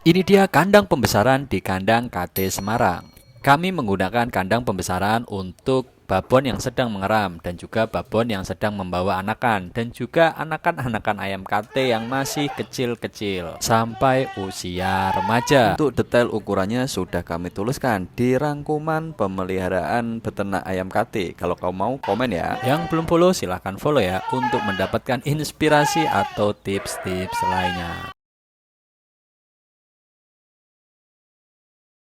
Ini dia kandang pembesaran di kandang KT Semarang. Kami menggunakan kandang pembesaran untuk babon yang sedang mengeram dan juga babon yang sedang membawa anakan dan juga anakan-anakan ayam KT yang masih kecil-kecil sampai usia remaja. Untuk detail ukurannya sudah kami tuliskan di rangkuman pemeliharaan beternak ayam KT. Kalau kau mau komen ya. Yang belum follow silahkan follow ya untuk mendapatkan inspirasi atau tips-tips lainnya.